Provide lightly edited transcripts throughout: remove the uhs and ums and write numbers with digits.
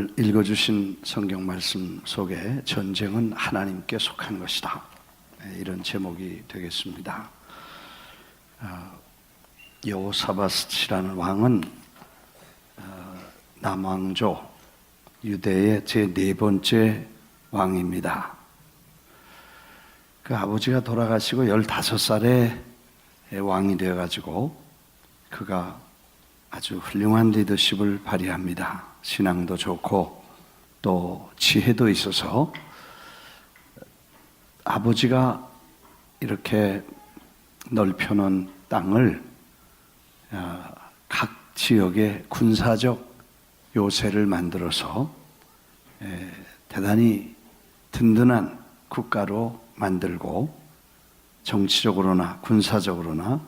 오늘 읽어주신 성경 말씀 속에 전쟁은 하나님께 속한 것이다, 이런 제목이 되겠습니다. 여호사밧이라는 왕은 남왕조 유대의 제 4번째 왕입니다. 그 아버지가 돌아가시고 15살에 왕이 되어가지고 그가 아주 훌륭한 리더십을 발휘합니다. 신앙도 좋고 또 지혜도 있어서 아버지가 이렇게 넓혀놓은 땅을 각 지역에 군사적 요새를 만들어서 대단히 든든한 국가로 만들고 정치적으로나 군사적으로나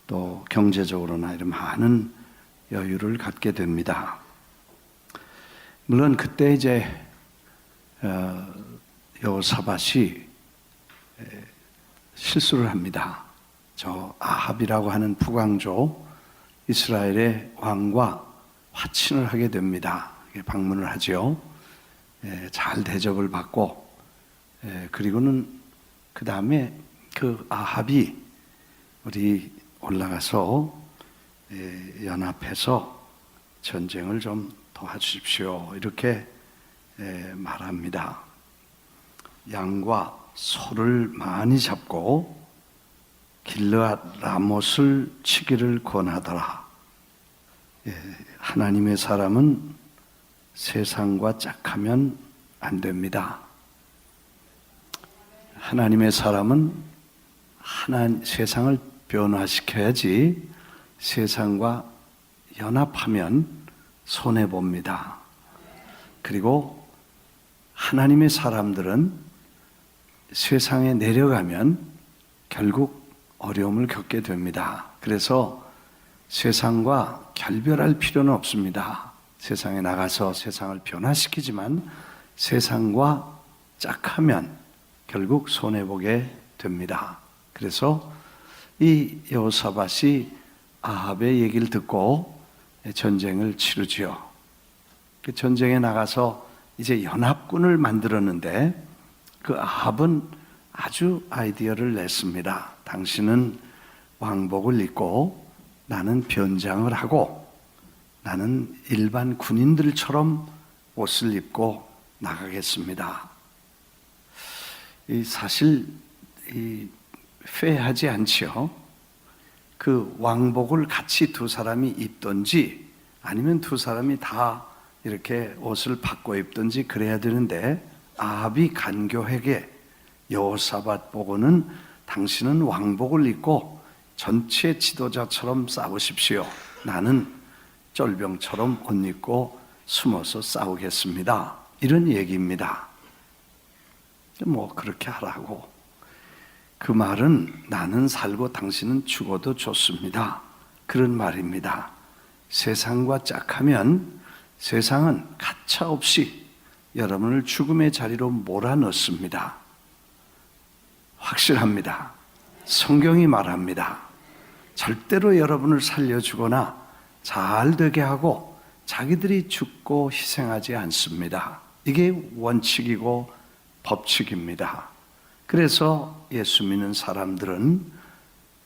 또 경제적으로나 이런 많은 여유를 갖게 됩니다. 물론 그때 이제 여호사밧이 실수를 합니다. 저 아합이라고 하는 북왕조 이스라엘의 왕과 화친을 하게 됩니다. 방문을 하죠. 잘 대접을 받고, 그리고는 그 다음에 그 아합이 우리 올라가서 연합해서 전쟁을 좀 도와주십시오, 이렇게 말합니다. 양과 소를 많이 잡고 길르앗 라못을 치기를 권하더라. 하나님의 사람은 세상과 짝하면 안 됩니다. 하나님의 사람은 세상을 변화시켜야지 세상과 연합하면 손해봅니다. 그리고 하나님의 사람들은 세상에 내려가면 결국 어려움을 겪게 됩니다. 그래서 세상과 결별할 필요는 없습니다. 세상에 나가서 세상을 변화시키지만 세상과 짝하면 결국 손해보게 됩니다. 그래서 이 여호사밧이 아합의 얘기를 듣고 전쟁을 치르지요. 그 전쟁에 나가서 이제 연합군을 만들었는데 그 아합은 아주 아이디어를 냈습니다. 당신은 왕복을 입고 나는 변장을 하고 나는 일반 군인들처럼 옷을 입고 나가겠습니다. 사실 페어하지 않지요. 그 왕복을 같이 두 사람이 입든지 아니면 두 사람이 다 이렇게 옷을 바꿔 입든지 그래야 되는데, 아합이 간교하게 여호사밧 보고는 당신은 왕복을 입고 전체 지도자처럼 싸우십시오. 나는 쫄병처럼 옷 입고 숨어서 싸우겠습니다, 이런 얘기입니다. 뭐 그렇게 하라고. 그 말은 나는 살고 당신은 죽어도 좋습니다, 그런 말입니다. 세상과 짝하면 세상은 가차없이 여러분을 죽음의 자리로 몰아넣습니다. 확실합니다. 성경이 말합니다. 절대로 여러분을 살려주거나 잘 되게 하고 자기들이 죽고 희생하지 않습니다. 이게 원칙이고 법칙입니다. 그래서 예수 믿는 사람들은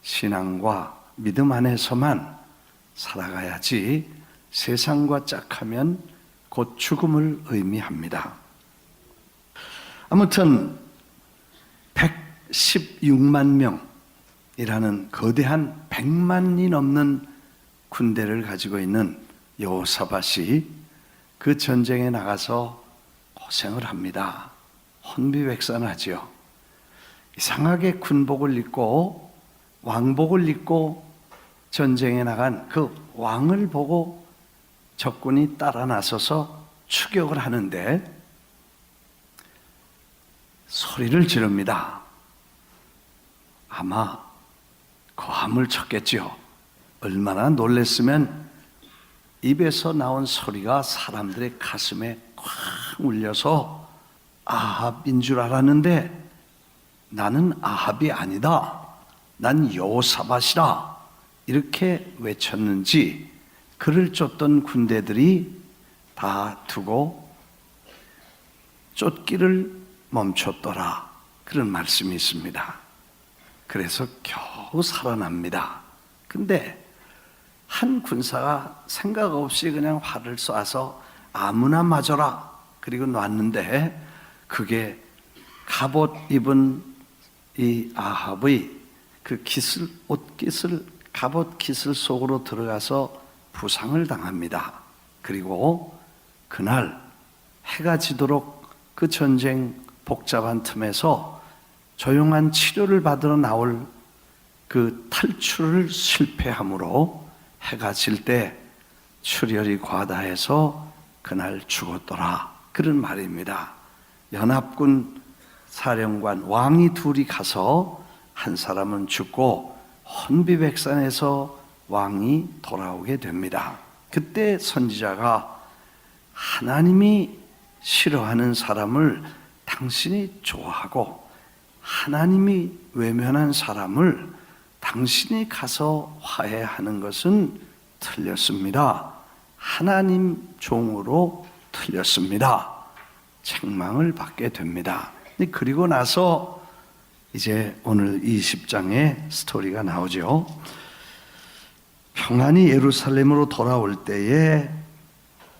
신앙과 믿음 안에서만 살아가야지 세상과 짝하면 곧 죽음을 의미합니다. 아무튼 116만 명이라는 거대한 100만이 넘는 군대를 가지고 있는 여호사밧이 그 전쟁에 나가서 고생을 합니다. 혼비백산하지요. 이상하게 군복을 입고 왕복을 입고 전쟁에 나간 그 왕을 보고 적군이 따라 나서서 추격을 하는데 소리를 지릅니다. 아마 고함을 쳤겠죠. 얼마나 놀랬으면 입에서 나온 소리가 사람들의 가슴에 콱 울려서 아합인 줄 알았는데 나는 아합이 아니다, 난 여호사밧이다, 이렇게 외쳤는지 그를 쫓던 군대들이 다 두고 쫓기를 멈췄더라. 그런 말씀이 있습니다. 그래서 겨우 살아납니다. 근데 한 군사가 생각 없이 그냥 활을 쏴서 아무나 맞아라 그리고 놨는데, 그게 갑옷 입은 이 아합의 그 깃을, 옷깃을, 갑옷 깃을 속으로 들어가서 부상을 당합니다. 그리고 그날 해가 지도록 그 전쟁 복잡한 틈에서 조용한 치료를 받으러 나올 그 탈출을 실패함으로 해가 질 때 출혈이 과다해서 그날 죽었더라. 그런 말입니다. 연합군 사령관 왕이 둘이 가서 한 사람은 죽고 혼비백산에서 왕이 돌아오게 됩니다. 그때 선지자가 하나님이 싫어하는 사람을 당신이 좋아하고 하나님이 외면한 사람을 당신이 가서 화해하는 것은 틀렸습니다. 하나님 종으로 틀렸습니다. 책망을 받게 됩니다. 그리고 나서 이제 오늘 20장의 스토리가 나오죠. 평안히 예루살렘으로 돌아올 때에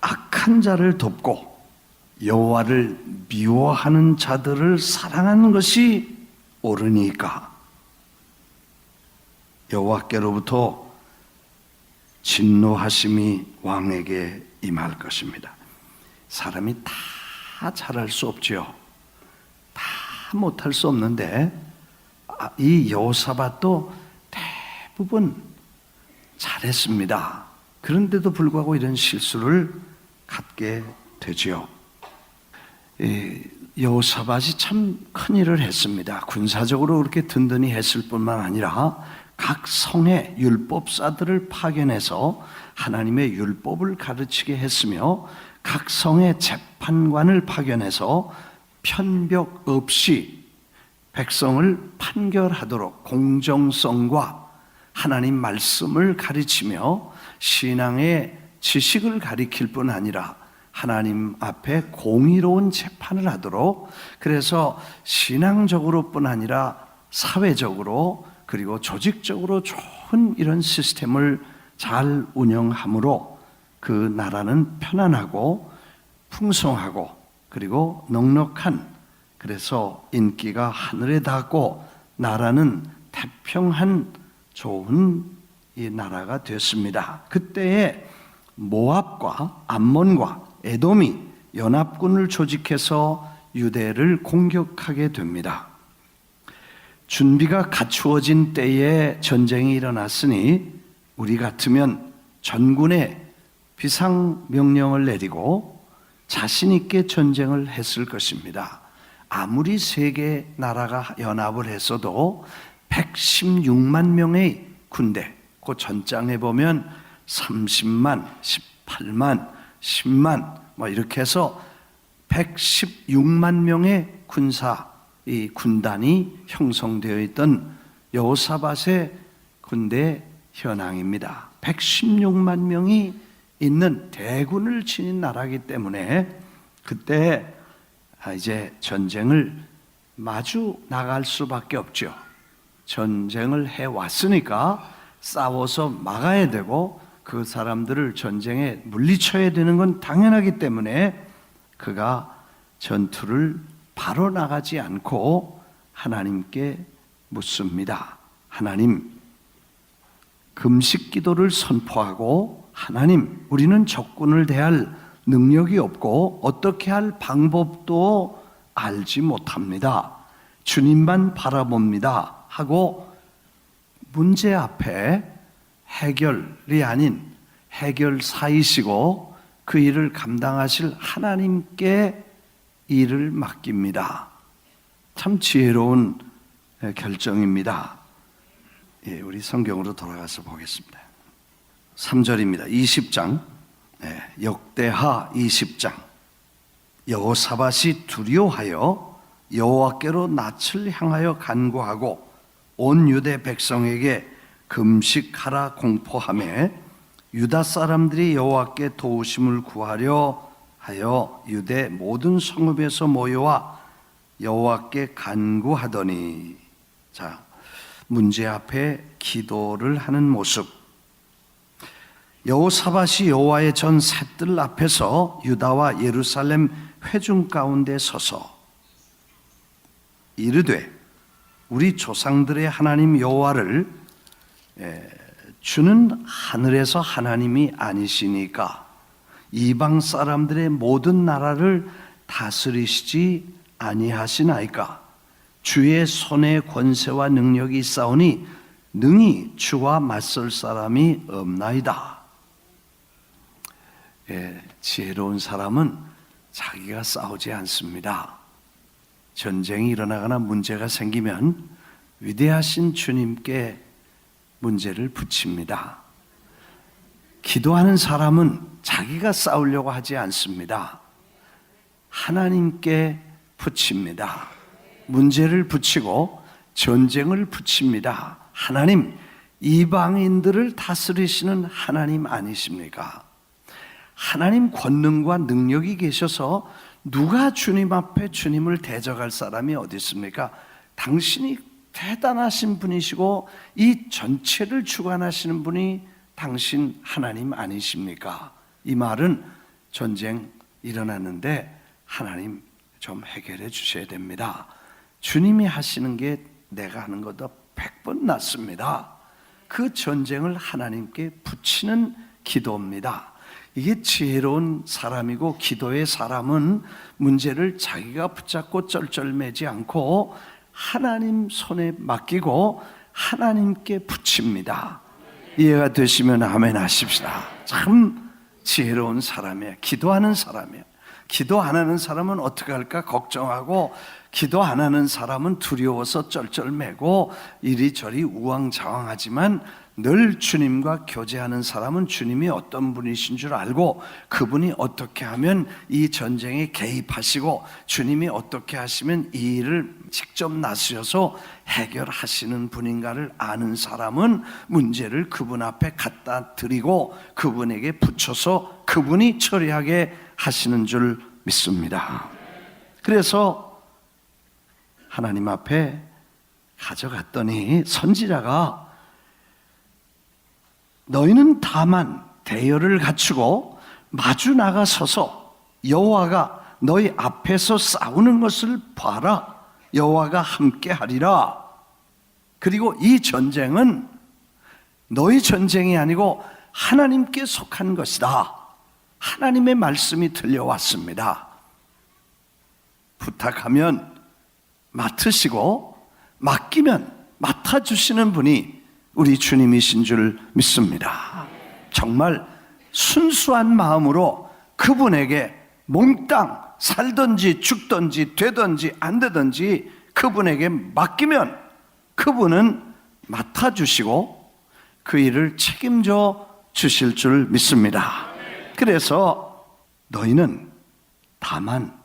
악한 자를 돕고 여호와를 미워하는 자들을 사랑하는 것이 옳으니까 여호와께로부터 진노하심이 왕에게 임할 것입니다. 사람이 다 잘할 수 없지요. 다 못할 수 없는데 이 여호사밧도 대부분 잘했습니다. 그런데도 불구하고 이런 실수를 갖게 되지요. 여호사밧이 참 큰일을 했습니다. 군사적으로 그렇게 든든히 했을 뿐만 아니라 각 성의 율법사들을 파견해서 하나님의 율법을 가르치게 했으며, 각 성의 재판관을 파견해서 편벽 없이 백성을 판결하도록 공정성과 하나님 말씀을 가르치며 신앙의 지식을 가르칠 뿐 아니라 하나님 앞에 공의로운 재판을 하도록, 그래서 신앙적으로 뿐 아니라 사회적으로 그리고 조직적으로 좋은 이런 시스템을 잘 운영함으로 그 나라는 편안하고 풍성하고 그리고 넉넉한, 그래서 인기가 하늘에 닿고 나라는 태평한 좋은 이 나라가 됐습니다. 그때에 모압과 암몬과 에돔이 연합군을 조직해서 유대를 공격하게 됩니다. 준비가 갖추어진 때에 전쟁이 일어났으니 우리 같으면 전군에 비상명령을 내리고 자신 있게 전쟁을 했을 것입니다. 아무리 세계 나라가 연합을 했어도 116만 명의 군대, 그 전장에 보면 30만, 18만, 10만 뭐 이렇게 해서 116만 명의 이 군단이 형성되어 있던 여호사밧의 군대 현황입니다. 116만 명이 있는 대군을 지닌 나라이기 때문에 그때 이제 전쟁을 마주 나갈 수밖에 없죠. 전쟁을 해왔으니까 싸워서 막아야 되고 그 사람들을 전쟁에 물리쳐야 되는 건 당연하기 때문에 그가 전투를 바로 나가지 않고 하나님께 묻습니다. 하나님, 금식 기도를 선포하고, 하나님, 우리는 적군을 대할 능력이 없고 어떻게 할 방법도 알지 못합니다. 주님만 바라봅니다 하고 문제 앞에 해결이 아닌 해결사이시고 그 일을 감당하실 하나님께 일을 맡깁니다. 참 지혜로운 결정입니다. 우리 성경으로 돌아가서 보겠습니다. 3절입니다. 20장 역대하 20장. 여호사밧이 두려워하여 여호와께로 낯을 향하여 간구하고 온 유대 백성에게 금식하라 공포하며 유다 사람들이 여호와께 도우심을 구하려 하여 유대 모든 성읍에서 모여와 여호와께 간구하더니, 자, 문제 앞에 기도를 하는 모습. 여호사밧이 여호와의 전 셋들 앞에서 유다와 예루살렘 회중 가운데 서서 이르되, 우리 조상들의 하나님 여호와를 주는 하늘에서 하나님이 아니시니까 이방 사람들의 모든 나라를 다스리시지 아니하시나이까? 주의 손에 권세와 능력이 있사오니 능히 주와 맞설 사람이 없나이다. 지혜로운 사람은 자기가 싸우지 않습니다. 전쟁이 일어나거나 문제가 생기면 위대하신 주님께 문제를 붙입니다. 기도하는 사람은 자기가 싸우려고 하지 않습니다. 하나님께 붙입니다. 문제를 붙이고 전쟁을 붙입니다. 하나님, 이방인들을 다스리시는 하나님 아니십니까? 하나님 권능과 능력이 계셔서 누가 주님 앞에 주님을 대적할 사람이 어디 있습니까? 당신이 대단하신 분이시고 이 전체를 주관하시는 분이 당신 하나님 아니십니까? 이 말은 전쟁 일어났는데 하나님 좀 해결해 주셔야 됩니다. 주님이 하시는 게 내가 하는 것보다 100번 낫습니다. 그 전쟁을 하나님께 붙이는 기도입니다. 이게 지혜로운 사람이고, 기도의 사람은 문제를 자기가 붙잡고 쩔쩔매지 않고 하나님 손에 맡기고 하나님께 붙입니다. 이해가 되시면 아멘 하십시다. 참 지혜로운 사람이에요. 기도하는 사람이에요. 기도 안 하는 사람은 어떻게 할까 걱정하고, 기도 안 하는 사람은 두려워서 쩔쩔매고 이리저리 우왕좌왕하지만, 늘 주님과 교제하는 사람은 주님이 어떤 분이신 줄 알고 그분이 어떻게 하면 이 전쟁에 개입하시고 주님이 어떻게 하시면 이 일을 직접 나서셔서 해결하시는 분인가를 아는 사람은 문제를 그분 앞에 갖다 드리고 그분에게 붙여서 그분이 처리하게 하시는 줄 믿습니다. 그래서 하나님 앞에 가져갔더니 선지자가, 너희는 다만 대열을 갖추고 마주 나가서서 여호와가 너희 앞에서 싸우는 것을 봐라. 여호와가 함께 하리라. 그리고 이 전쟁은 너희 전쟁이 아니고 하나님께 속한 것이다. 하나님의 말씀이 들려왔습니다. 부탁하면 맡으시고 맡기면 맡아주시는 분이 우리 주님이신 줄 믿습니다. 정말 순수한 마음으로 그분에게 몽땅 살든지 죽든지 되든지 안 되든지 그분에게 맡기면 그분은 맡아주시고 그 일을 책임져 주실 줄 믿습니다. 그래서 너희는 다만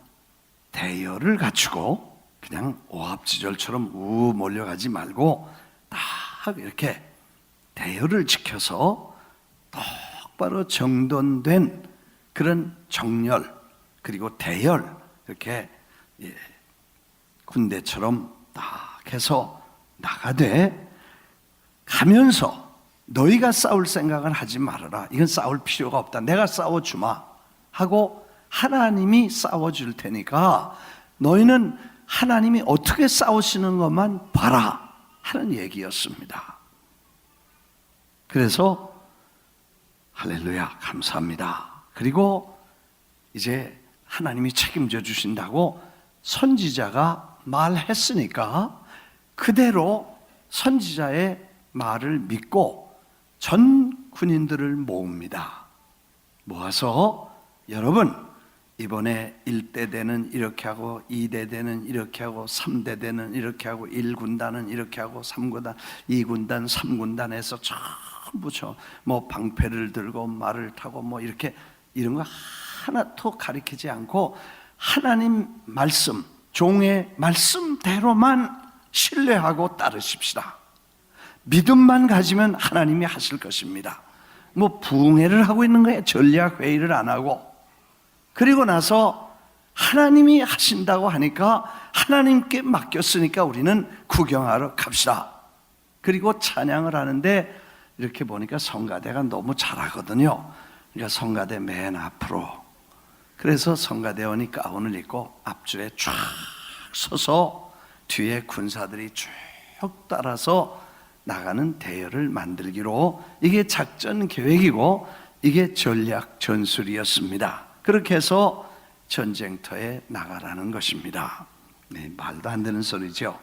대열을 갖추고 그냥 오합지졸처럼 몰려가지 말고 딱 이렇게 대열을 지켜서 똑바로 정돈된 그런 정렬 그리고 대열, 이렇게 군대처럼 딱 해서 나가되, 가면서 너희가 싸울 생각은 하지 말아라. 이건 싸울 필요가 없다. 내가 싸워주마 하고 하나님이 싸워줄 테니까 너희는 하나님이 어떻게 싸우시는 것만 봐라 하는 얘기였습니다. 그래서 할렐루야, 감사합니다. 그리고 이제 하나님이 책임져 주신다고 선지자가 말했으니까 그대로 선지자의 말을 믿고 전 군인들을 모읍니다. 모아서, 여러분, 이번에 1대대는 이렇게 하고 2대대는 이렇게 하고 3대대는 이렇게 하고 1군단은 이렇게 하고 3군단, 2군단, 3군단에서 전부 뭐 방패를 들고 말을 타고 뭐 이렇게 이런 거 하나도 가리키지 않고 하나님 말씀, 종의 말씀대로만 신뢰하고 따르십시다. 믿음만 가지면 하나님이 하실 것입니다. 뭐 부흥회를 하고 있는 거예요. 전략 회의를 안 하고. 그리고 나서 하나님이 하신다고 하니까 하나님께 맡겼으니까 우리는 구경하러 갑시다. 그리고 찬양을 하는데 이렇게 보니까 성가대가 너무 잘하거든요. 그러니까 성가대 맨 앞으로, 그래서 성가대원이 가운을 입고 앞줄에 쫙 서서 뒤에 군사들이 쭉 따라서 나가는 대열을 만들기로, 이게 작전 계획이고 이게 전략 전술이었습니다. 그렇게 해서 전쟁터에 나가라는 것입니다. 네, 말도 안 되는 소리죠.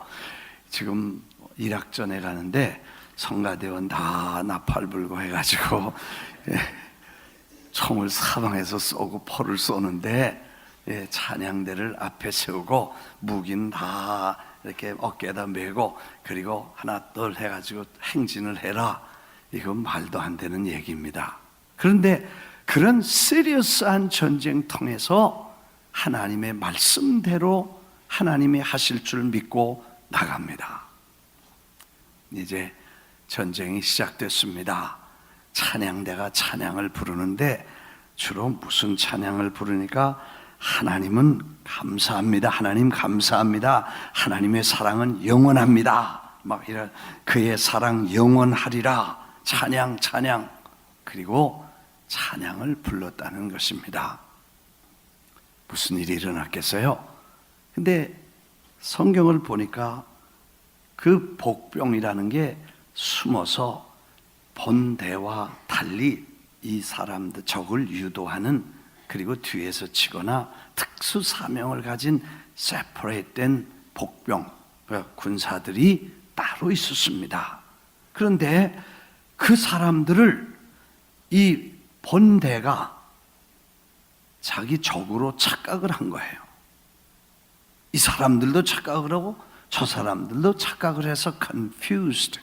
지금 이락전에 가는데 성가대원 다 나팔 불고 해가지고 총을 사방에서 쏘고 포를 쏘는데 찬양대를 앞에 세우고 무기는 다 이렇게 어깨에다 메고 그리고 하나 둘 해가지고 행진을 해라. 이건 말도 안 되는 얘기입니다. 그런데 그런 시리어스한 전쟁통에서 하나님의 말씀대로 하나님이 하실 줄 믿고 나갑니다. 이제 전쟁이 시작됐습니다. 찬양대가 찬양을 부르는데 주로 무슨 찬양을 부르니까 하나님은 감사합니다. 하나님 감사합니다. 하나님의 사랑은 영원합니다. 막 이런 그의 사랑 영원하리라. 찬양 찬양. 그리고 찬양을 불렀다는 것입니다. 무슨 일이 일어났겠어요? 근데 성경을 보니까 그 복병이라는 게 숨어서 본대와 달리 이 사람들 적을 유도하는, 그리고 뒤에서 치거나 특수 사명을 가진 세퍼레이트된 복병 군사들이 따로 있었습니다. 그런데 그 사람들을 이 본대가 자기 적으로 착각을 한 거예요. 이 사람들도 착각을 하고 저 사람들도 착각을 해서 confused,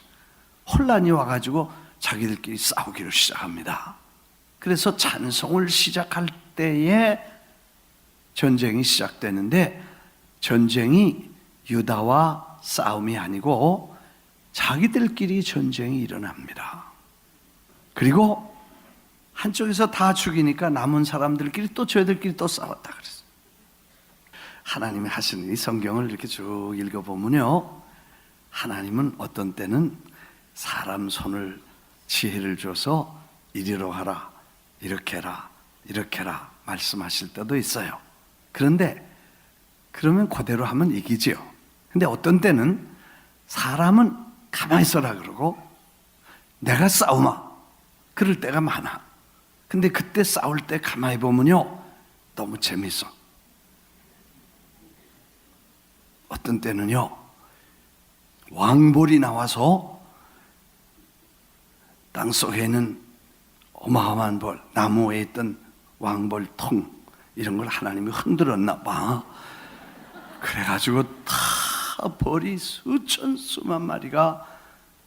혼란이 와가지고 자기들끼리 싸우기로 시작합니다. 그래서 찬송을 시작할 때에 전쟁이 시작되는데, 전쟁이 유다와 싸움이 아니고 자기들끼리 전쟁이 일어납니다. 그리고 한쪽에서 다 죽이니까 남은 사람들끼리 또 저희들끼리 또 싸웠다 그랬어요. 하나님이 하시는 이 성경을 이렇게 쭉 읽어보면요, 하나님은 어떤 때는 사람 손을 지혜를 줘서 이리로 하라, 이렇게 해라, 이렇게 해라 말씀하실 때도 있어요. 그런데 그러면 그대로 하면 이기지요. 근데 어떤 때는 사람은 가만히 있어라 그러고 내가 싸우마 그럴 때가 많아. 근데 그때 싸울 때 가만히 보면요 너무 재밌어. 어떤 때는요 왕볼이 나와서 땅속에 있는 어마어마한 벌, 나무에 있던 왕벌통 이런 걸 하나님이 흔들었나 봐. 그래가지고 다 벌이 수만 마리가,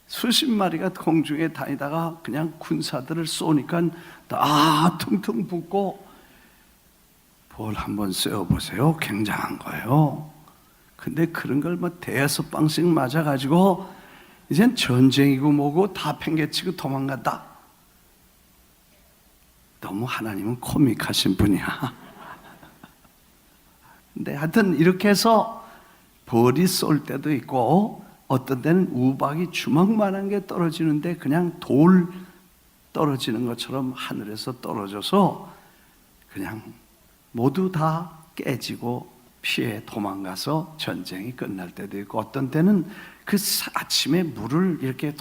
수십 마리가 공중에 다니다가 그냥 군사들을 쏘니까 다 퉁퉁 붓고, 벌 한번 쐬어보세요. 굉장한 거예요. 근데 그런 걸 뭐 대여섯 방씩 맞아가지고 이젠 전쟁이고 뭐고 다 팽개치고 도망갔다. 너무 하나님은 코믹하신 분이야. 근데 하여튼 이렇게 해서 벌이 쏠 때도 있고, 어떤 때는 우박이 주먹만한 게 떨어지는데 그냥 돌 떨어지는 것처럼 하늘에서 떨어져서 그냥 모두 다 깨지고 피해 도망가서 전쟁이 끝날 때도 있고, 어떤 때는 그 아침에 물을 이렇게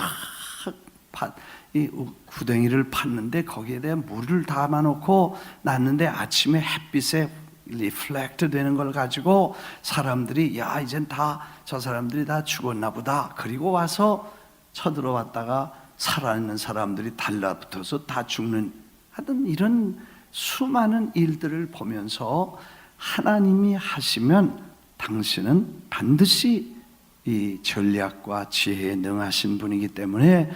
이 구덩이를 팠는데 거기에 대한 물을 담아놓고 놨는데 아침에 햇빛에 리플렉트 되는 걸 가지고 사람들이 야 이젠 다 저 사람들이 다 죽었나 보다. 그리고 와서 쳐들어왔다가 살아있는 사람들이 달라붙어서 다 죽는, 하여튼 이런 수많은 일들을 보면서 하나님이 하시면 당신은 반드시 이 전략과 지혜에 능하신 분이기 때문에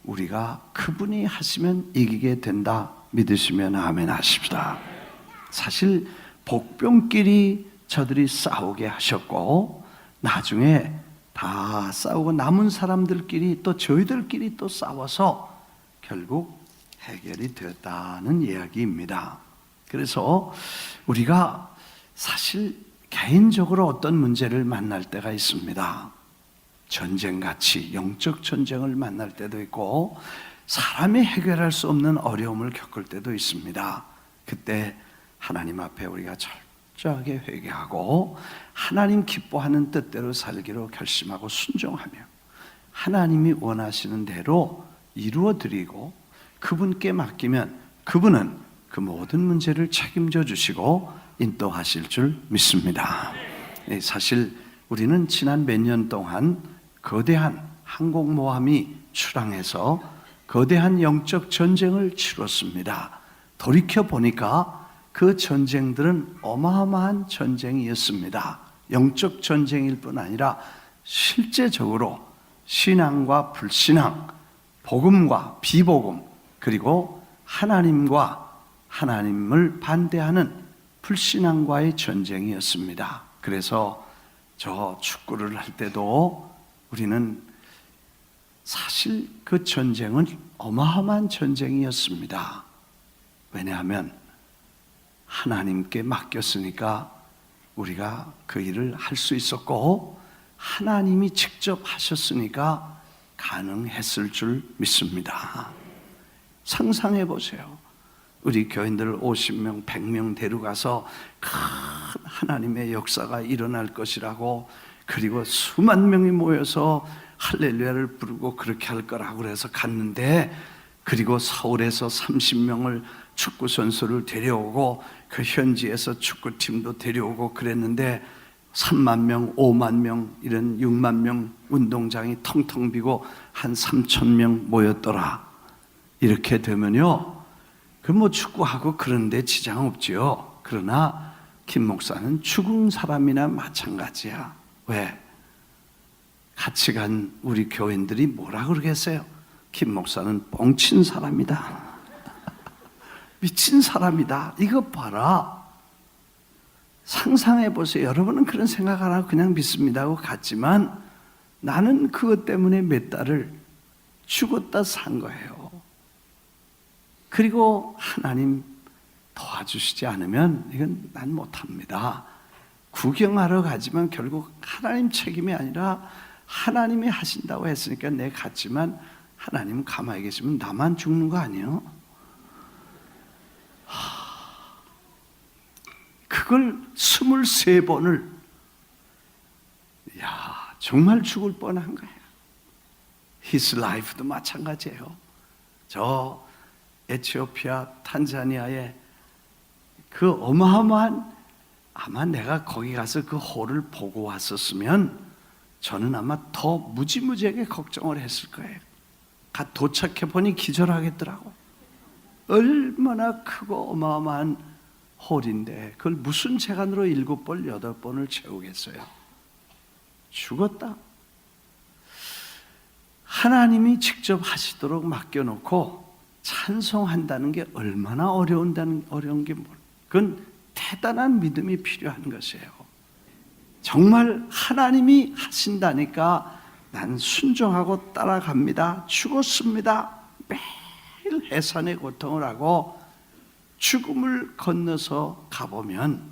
우리가 그분이 하시면 이기게 된다 믿으시면 아멘 하십시다. 사실 복병끼리 저들이 싸우게 하셨고 나중에 다 싸우고 남은 사람들끼리 또 저희들끼리 또 싸워서 결국 해결이 되었다는 이야기입니다. 그래서 우리가 사실 개인적으로 어떤 문제를 만날 때가 있습니다. 전쟁같이 영적 전쟁을 만날 때도 있고 사람이 해결할 수 없는 어려움을 겪을 때도 있습니다. 그때 하나님 앞에 우리가 철저하게 회개하고 하나님 기뻐하는 뜻대로 살기로 결심하고 순종하며 하나님이 원하시는 대로 이루어 드리고 그분께 맡기면 그분은 그 모든 문제를 책임져 주시고 인도하실 줄 믿습니다. 사실 우리는 지난 몇 년 동안 거대한 항공모함이 출항해서 거대한 영적 전쟁을 치렀습니다. 돌이켜 보니까 그 전쟁들은 어마어마한 전쟁이었습니다. 영적 전쟁일 뿐 아니라 실제적으로 신앙과 불신앙, 복음과 비복음, 그리고 하나님과 하나님을 반대하는 불신앙과의 전쟁이었습니다. 그래서 저 축구를 할 때도 우리는 사실 그 전쟁은 어마어마한 전쟁이었습니다. 왜냐하면 하나님께 맡겼으니까 우리가 그 일을 할 수 있었고 하나님이 직접 하셨으니까 가능했을 줄 믿습니다. 상상해 보세요. 우리 교인들 50명, 100명 데려가서 큰 하나님의 역사가 일어날 것이라고, 그리고 수만 명이 모여서 할렐루야를 부르고 그렇게 할 거라고 그래서 갔는데, 그리고 서울에서 30명을 축구 선수를 데려오고 그 현지에서 축구팀도 데려오고 그랬는데 3만 명, 5만 명, 이런 6만 명 운동장이 텅텅 비고 한 3천 명 모였더라. 이렇게 되면요, 그 뭐 축구하고 그런데 지장 없지요. 그러나 김 목사는 죽은 사람이나 마찬가지야. 왜? 같이 간 우리 교인들이 뭐라 그러겠어요? 김 목사는 뻥친 사람이다. 미친 사람이다. 이거 봐라. 상상해 보세요. 여러분은 그런 생각 안 하고 그냥 믿습니다 하고 갔지만 나는 그것 때문에 몇 달을 죽었다 산 거예요. 그리고 하나님 도와주시지 않으면 이건 난 못합니다. 구경하러 가지만 결국 하나님 책임이 아니라 하나님이 하신다고 했으니까 내 갔지만 하나님 가만히 계시면 나만 죽는 거 아니에요? 그걸 23번을, 야, 정말 죽을 뻔한 거예요. His life도 마찬가지예요. 저 에티오피아, 탄자니아의 그 어마어마한, 아마 내가 거기 가서 그 홀을 보고 왔었으면 저는 아마 더 무지무지하게 걱정을 했을 거예요. 도착해 보니 기절하겠더라고. 얼마나 크고 어마어마한 홀인데 그걸 무슨 재간으로 7번, 8번을 채우겠어요? 죽었다. 하나님이 직접 하시도록 맡겨놓고 찬송한다는 게 얼마나 어려운 게 그건 대단한 믿음이 필요한 것이에요. 정말 하나님이 하신다니까 난 순종하고 따라갑니다. 죽었습니다. 매일 해산의 고통을 하고 죽음을 건너서 가보면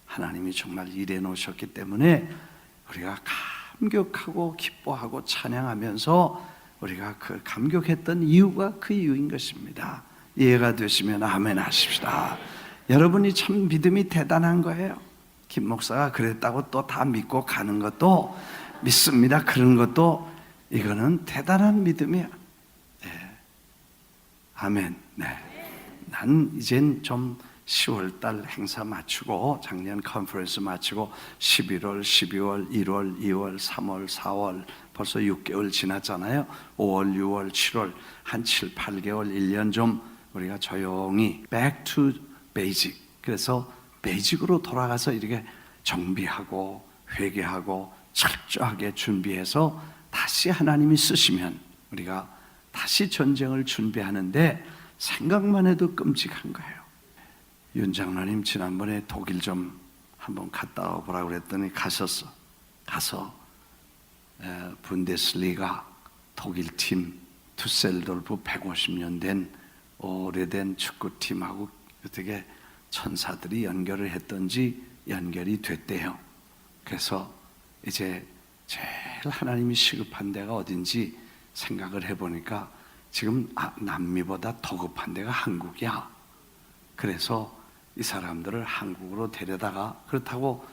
하나님이 정말 일해 놓으셨기 때문에 우리가 감격하고 기뻐하고 찬양하면서 우리가 그 감격했던 이유가 그 이유인 것입니다. 이해가 되시면 아멘 하십시다. 여러분이 참 믿음이 대단한 거예요. 김 목사가 그랬다고 또 다 믿고 가는 것도 믿습니다. 그런 것도 이거는 대단한 믿음이야. 네. 아멘. 네. 난 이젠 좀 10월달 행사 마치고 작년 컨퍼런스 마치고 11월, 12월, 1월, 2월, 3월, 4월 벌써 6개월 지났잖아요. 5월, 6월, 7월 한 7, 8개월, 1년 좀 우리가 조용히 back to basic, 그래서 베이직으로 돌아가서 이렇게 정비하고 회개하고 철저하게 준비해서 다시 하나님이 쓰시면 우리가 다시 전쟁을 준비하는데 생각만 해도 끔찍한 거예요. 윤 장로님 지난번에 독일 좀 한번 갔다 와보라고 그랬더니 가셨어. 가서 분데스리가 독일팀 투셀돌프 150년 된 오래된 축구팀하고 어떻게 천사들이 연결을 했던지 연결이 됐대요. 그래서 이제 제일 하나님이 시급한 데가 어딘지 생각을 해보니까 지금 남미보다 더 급한 데가 한국이야. 그래서 이 사람들을 한국으로 데려다가, 그렇다고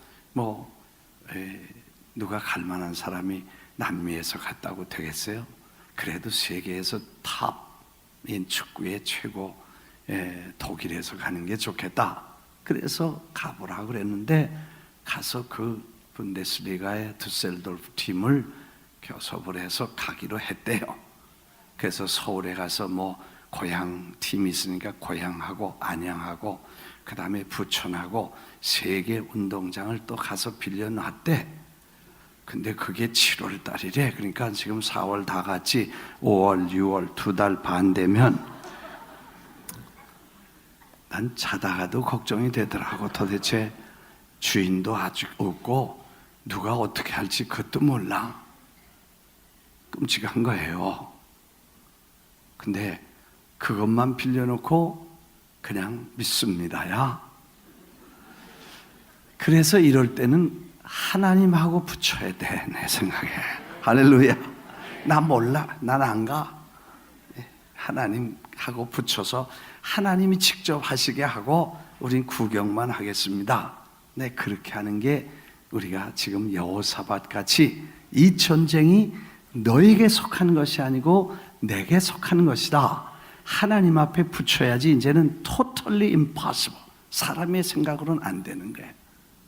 누가 갈 만한 사람이 남미에서 갔다고 되겠어요? 그래도 세계에서 탑인 축구의 최고 독일에서 가는 게 좋겠다. 그래서 가보라 그랬는데 가서 그 분데스리가의 두셀도르프 팀을 교섭을 해서 가기로 했대요. 그래서 서울에 가서 고향 팀이 있으니까 고향하고 안양하고 그 다음에 부천하고 세 개 운동장을 또 가서 빌려놨대. 근데 그게 7월 달이래. 그러니까 지금 4월 다 갔지. 5월, 6월 2달 반 되면 난 자다가도 걱정이 되더라고. 도대체 주인도 아직 없고 누가 어떻게 할지 그것도 몰라. 끔찍한 거예요. 근데 그것만 빌려놓고 그냥 믿습니다야. 그래서 이럴 때는 하나님하고 붙여야 돼, 내 생각에. 할렐루야. 나 몰라, 난 안 가. 하나님하고 붙여서 하나님이 직접 하시게 하고 우린 구경만 하겠습니다. 네, 그렇게 하는 게 우리가 지금 여호사밧 같이 이 전쟁이 너에게 속한 것이 아니고 내게 속한 것이다. 하나님 앞에 붙여야지. 이제는 totally impossible. 사람의 생각으로는 안 되는 거예요.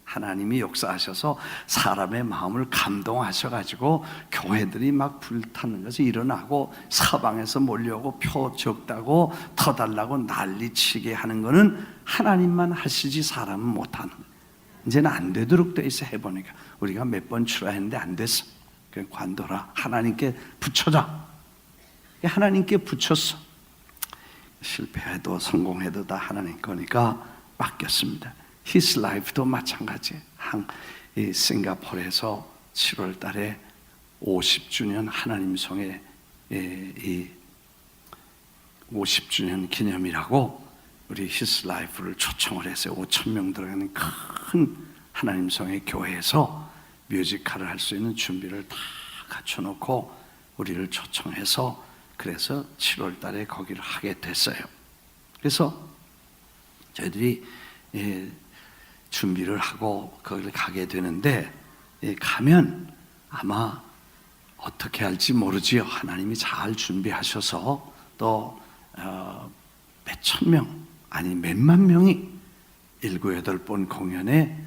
하나님이 역사하셔서 사람의 마음을 감동하셔가지고 교회들이 막 불타는 것이 일어나고 사방에서 몰려오고 표 적다고 더 달라고 난리치게 하는 거는 하나님만 하시지 사람은 못하는 거예요. 이제는 안 되도록 돼 있어. 해보니까 우리가 몇 번 출하했는데 안 됐어. 그냥 관둬라. 하나님께 붙여자. 하나님께 붙였어. 실패해도 성공해도 다 하나님 거니까 맡겼습니다. His Life도 마찬가지. 이 싱가포르에서 7월 달에 50주년 하나님 성의 이 50주년 기념이라고 우리 His Life를 초청을 했어요. 5,000명 들어가는 큰 하나님 성의 교회에서 뮤지컬을 할 수 있는 준비를 다 갖춰놓고 우리를 초청해서 그래서 7월 달에 거기를 하게 됐어요. 그래서 저희들이 준비를 하고 거기를 가게 되는데 가면 아마 어떻게 할지 모르지요. 하나님이 잘 준비하셔서 또 몇천 명 아니 몇만 명이 7, 8번 공연에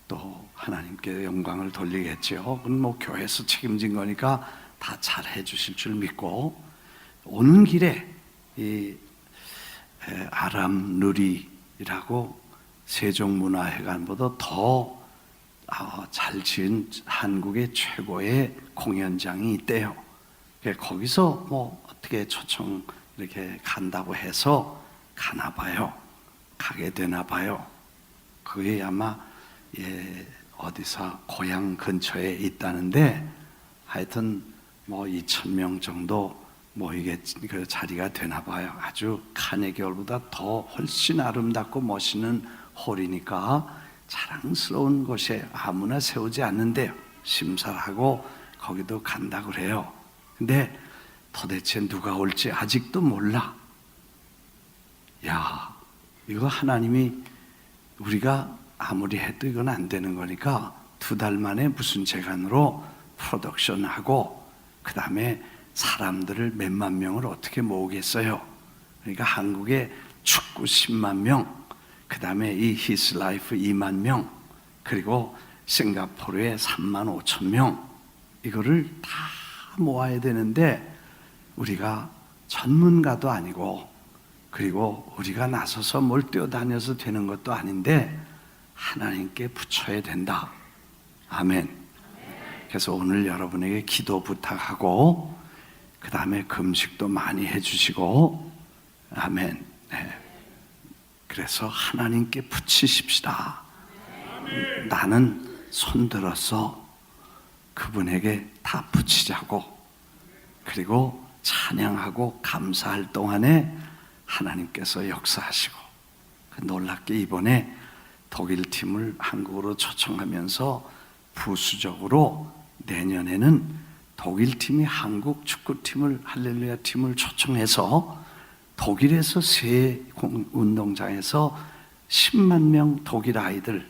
또 하나님께 영광을 돌리겠죠. 그건 교회에서 책임진 거니까 다 잘 해주실 줄 믿고 오는 길에 이 아람 누리라고 세종문화회관보다 더 잘 지은 한국의 최고의 공연장이 있대요. 거기서 어떻게 초청 이렇게 간다고 해서 가나 봐요. 가게 되나 봐요. 그게 아마 어디서 고향 근처에 있다는데 하여튼 2,000명 정도 모이게 그 자리가 되나 봐요. 아주 카네기홀보다 더 훨씬 아름답고 멋있는 홀이니까 자랑스러운 곳에 아무나 세우지 않는데요. 심사를 하고 거기도 간다고 그래요. 근데 도대체 누가 올지 아직도 몰라. 야, 이거 하나님이 우리가 아무리 해도 이건 안 되는 거니까 2달 만에 무슨 재간으로 프로덕션하고 그 다음에 사람들을 몇만 명을 어떻게 모으겠어요? 그러니까 한국에 축구 10만 명, 그 다음에 이 His Life 2만 명, 그리고 싱가포르에 3만 5천 명, 이거를 다 모아야 되는데 우리가 전문가도 아니고 그리고 우리가 나서서 뭘 뛰어다녀서 되는 것도 아닌데 하나님께 붙여야 된다. 아멘. 그래서 오늘 여러분에게 기도 부탁하고 그 다음에 금식도 많이 해주시고 아멘. 네. 그래서 하나님께 붙이십시다. 나는 손들어서 그분에게 다 붙이자고 그리고 찬양하고 감사할 동안에 하나님께서 역사하시고 놀랍게 이번에 독일 팀을 한국으로 초청하면서 부수적으로 내년에는 독일 팀이 한국 축구팀을, 할렐루야 팀을 초청해서 독일에서 새 운동장에서 10만 명 독일 아이들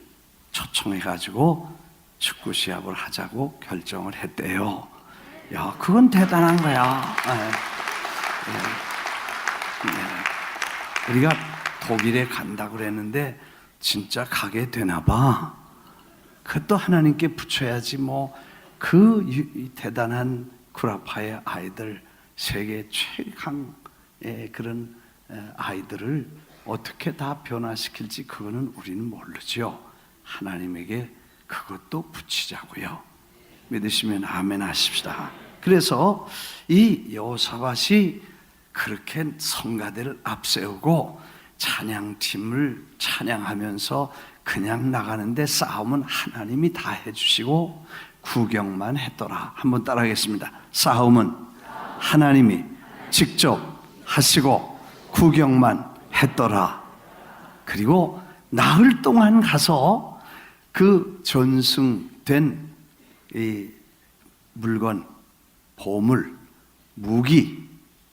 초청해가지고 축구 시합을 하자고 결정을 했대요. 야, 그건 대단한 거야. 우리가 독일에 간다고 그랬는데 진짜 가게 되나 봐. 그것도 하나님께 붙여야지 뭐. 그 대단한 구라파의 아이들, 세계 최강의 그런 아이들을 어떻게 다 변화시킬지 그거는 우리는 모르죠. 하나님에게 그것도 붙이자고요. 믿으시면 아멘 하십시다. 그래서 이 여호사밧이 그렇게 성가대를 앞세우고 찬양팀을 찬양하면서 그냥 나가는데 싸움은 하나님이 다 해주시고 구경만 했더라. 한번 따라하겠습니다. 싸움은 하나님이 직접 하시고 구경만 했더라. 그리고 나흘 동안 가서 그 전승된 이 물건, 보물, 무기,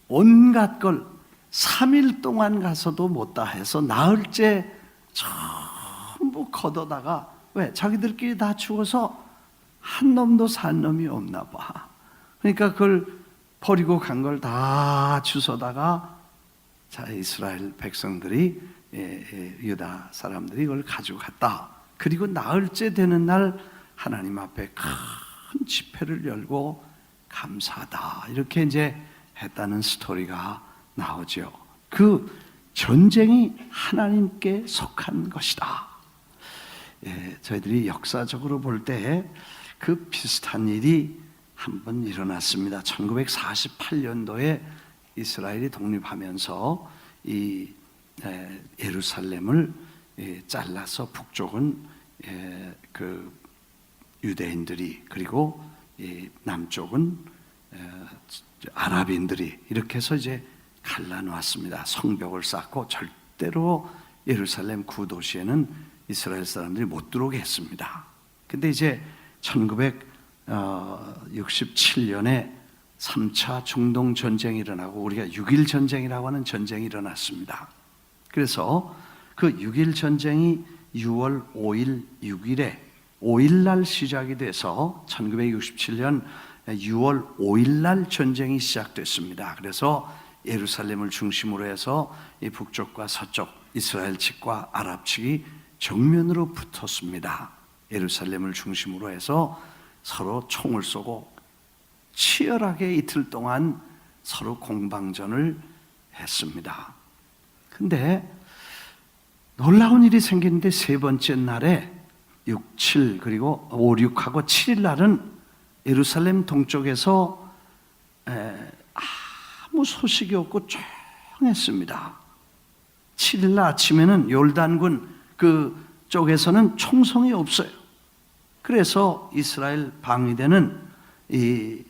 온갖 걸 3일 동안 가서도 못다 해서 나흘째 전부 걷어다가, 왜? 자기들끼리 다 죽어서 한 놈도 산 놈이 없나 봐. 그러니까 그걸 버리고 간 걸 다 주워다가 자, 이스라엘 백성들이, 유다 사람들이 이걸 가지고 갔다. 그리고 나흘째 되는 날 하나님 앞에 큰 집회를 열고 감사하다, 이렇게 이제 했다는 스토리가 나오죠. 그 전쟁이 하나님께 속한 것이다. 저희들이 역사적으로 볼 때 그 비슷한 일이 한 번 일어났습니다. 1948년도에 이스라엘이 독립하면서 이 예루살렘을 잘라서 북쪽은 그 유대인들이, 그리고 남쪽은 아랍인들이 이렇게 해서 이제 갈라놓았습니다. 성벽을 쌓고 절대로 예루살렘 구도시에는 이스라엘 사람들이 못 들어오게 했습니다. 근데 이제 1967년에 3차 중동 전쟁이 일어나고 우리가 6.1 전쟁이라고 하는 전쟁이 일어났습니다. 그래서 그 6.1 전쟁이 6월 5일, 6일에 5일날 시작이 돼서 1967년 6월 5일날 전쟁이 시작됐습니다. 그래서 예루살렘을 중심으로 해서 이 북쪽과 서쪽 이스라엘 측과 아랍 측이 정면으로 붙었습니다. 예루살렘을 중심으로 해서 서로 총을 쏘고 치열하게 이틀 동안 서로 공방전을 했습니다. 근데 놀라운 일이 생기는데 세 번째 날에 6, 7 그리고 5, 6하고 7일 날은 예루살렘 동쪽에서 아무 소식이 없고 조용했습니다. 7일 날 아침에는 요르단군 그 쪽에서는 총성이 없어요. 그래서 이스라엘 방위대는 이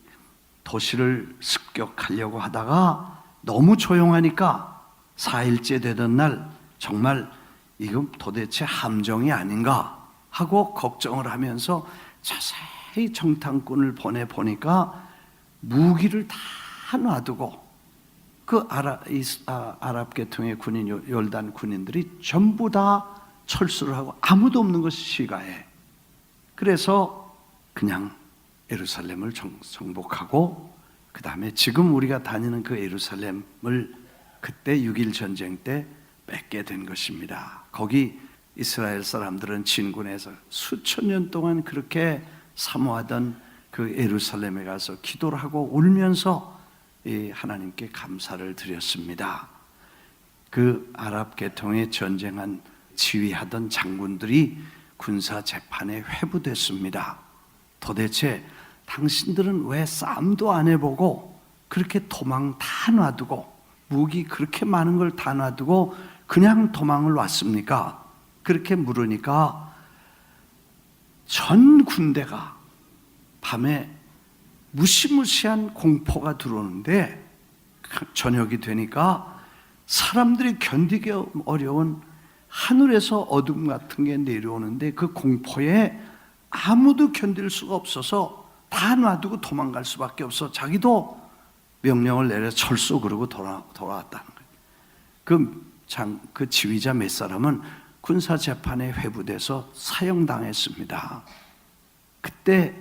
도시를 습격하려고 하다가 너무 조용하니까 4일째 되던 날 정말 이건 도대체 함정이 아닌가 하고 걱정을 하면서 자세히 정탐꾼을 보내보니까 무기를 다 놔두고 그 아랍 계통의 군인, 요르단 군인들이 전부 다 철수를 하고 아무도 없는 것이 시가해. 그래서 그냥 예루살렘을 정복하고 그 다음에 지금 우리가 다니는 그 예루살렘을 그때 6.1 전쟁 때 뺏게 된 것입니다. 거기 이스라엘 사람들은 진군에서 수천 년 동안 그렇게 사모하던 그 예루살렘에 가서 기도를 하고 울면서 하나님께 감사를 드렸습니다. 그 아랍 계통의 전쟁한 지휘하던 장군들이 군사 재판에 회부됐습니다. 도대체 당신들은 왜 싸움도 안 해보고 그렇게 도망 다 놔두고 무기 그렇게 많은 걸 다 놔두고 그냥 도망을 왔습니까? 그렇게 물으니까 전 군대가 밤에 무시무시한 공포가 들어오는데 저녁이 되니까 사람들이 견디기 어려운 하늘에서 어둠 같은 게 내려오는데 그 공포에 아무도 견딜 수가 없어서 다 놔두고 도망갈 수밖에 없어. 자기도 명령을 내려 철수 그러고 돌아왔다는 거예요. 그 지휘자 몇 사람은 군사 재판에 회부돼서 사형당했습니다. 그때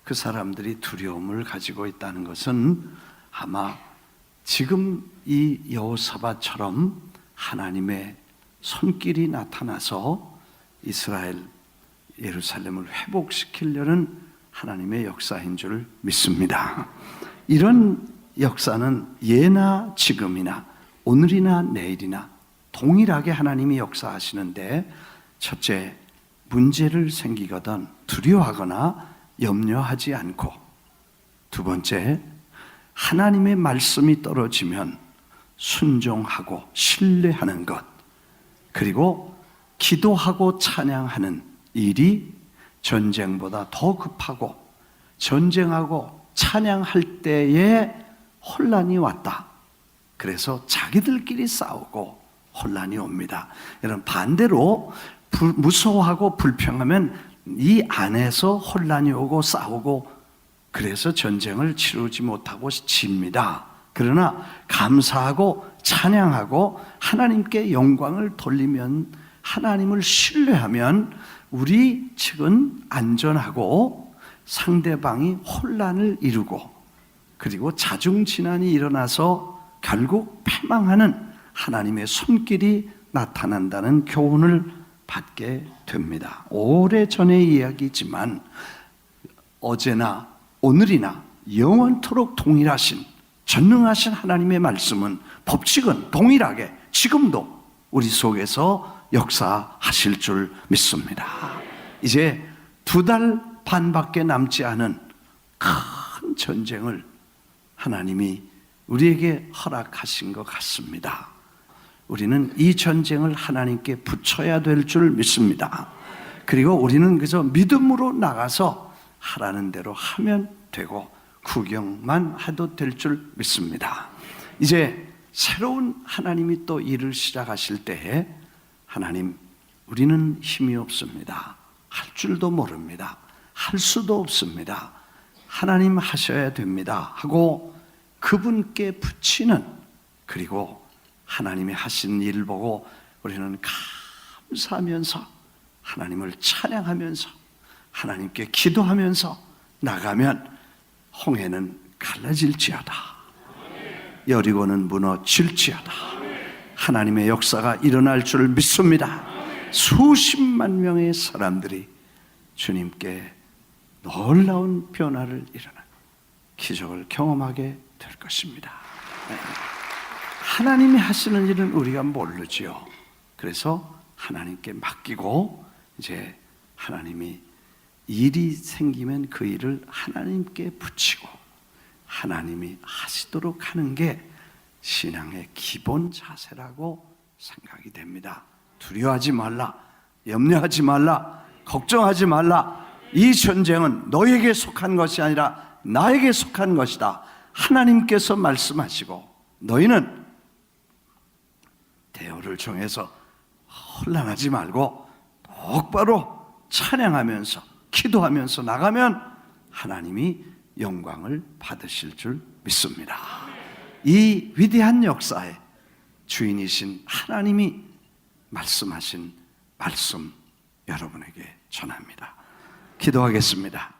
그 사람들이 두려움을 가지고 있다는 것은 아마 지금 이 여호사밧처럼 하나님의 손길이 나타나서 이스라엘 예루살렘을 회복시키려는 하나님의 역사인 줄 믿습니다. 이런 역사는 예나 지금이나 오늘이나 내일이나 동일하게 하나님이 역사하시는데, 첫째, 문제를 생기거든 두려워하거나 염려하지 않고, 두 번째, 하나님의 말씀이 떨어지면 순종하고 신뢰하는 것, 그리고 기도하고 찬양하는 일이 전쟁보다 더 급하고, 전쟁하고 찬양할 때에 혼란이 왔다. 그래서 자기들끼리 싸우고 혼란이 옵니다. 여러분, 반대로 무서워하고 불평하면 이 안에서 혼란이 오고 싸우고, 그래서 전쟁을 치르지 못하고 집니다. 그러나 감사하고 찬양하고 하나님께 영광을 돌리면, 하나님을 신뢰하면 우리 측은 안전하고 상대방이 혼란을 이루고, 그리고 자중진환이 일어나서 결국 패망하는 하나님의 손길이 나타난다는 교훈을 받게 됩니다. 오래전의 이야기지만 어제나 오늘이나 영원토록 동일하신 전능하신 하나님의 말씀은, 법칙은 동일하게 지금도 우리 속에서 역사하실 줄 믿습니다. 이제 2달 반밖에 남지 않은 큰 전쟁을 하나님이 우리에게 허락하신 것 같습니다. 우리는 이 전쟁을 하나님께 붙여야 될 줄 믿습니다. 그리고 우리는 그저 믿음으로 나가서 하라는 대로 하면 되고 구경만 해도 될 줄 믿습니다. 이제 새로운 하나님이 또 일을 시작하실 때에, 하나님, 우리는 힘이 없습니다. 할 줄도 모릅니다. 할 수도 없습니다. 하나님 하셔야 됩니다 하고 그분께 붙이는, 그리고 하나님이 하신 일 보고 우리는 감사하면서 하나님을 찬양하면서 하나님께 기도하면서 나가면 홍해는 갈라질지어다, 여리고는 무너질지어다, 하나님의 역사가 일어날 줄 믿습니다. 수십만 명의 사람들이 주님께 놀라운 변화를 일어나고 기적을 경험하게 될 것입니다. 하나님이 하시는 일은 우리가 모르지요. 그래서 하나님께 맡기고, 이제 하나님이 일이 생기면 그 일을 하나님께 붙이고 하나님이 하시도록 하는 게 신앙의 기본 자세라고 생각이 됩니다. 두려워하지 말라, 염려하지 말라, 걱정하지 말라. 이 전쟁은 너에게 속한 것이 아니라 나에게 속한 것이다. 하나님께서 말씀하시고, 너희는 대오를 정해서 혼란하지 말고 똑바로 찬양하면서 기도하면서 나가면 하나님이 영광을 받으실 줄 믿습니다. 이 위대한 역사의 주인이신 하나님이 말씀하신 말씀 여러분에게 전합니다. 기도하겠습니다.